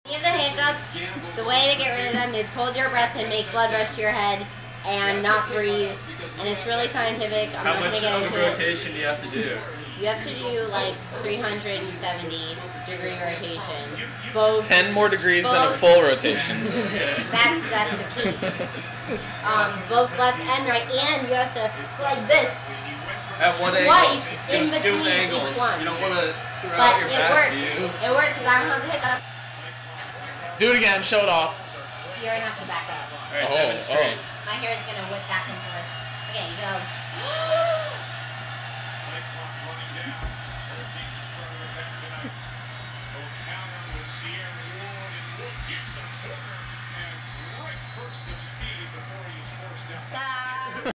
You have the hiccups, the way to get rid of them is hold your breath and make blood rush to your head and not breathe. And it's really scientific. I'm not going to get into it. How much rotation do you have to do? You have to do like 370-degree rotation. Both 10 more degrees than a full rotation. That's the key. Both left and right, and you have to like this. At one angle. Twice in Give us between angles. each one. You don't want to throw But out your it back works. view. It works because I don't have the hiccup. Do it again. Show it off. You're gonna have to back up. All right, demonstrate. My hair is gonna whip back and forth. Okay, you go.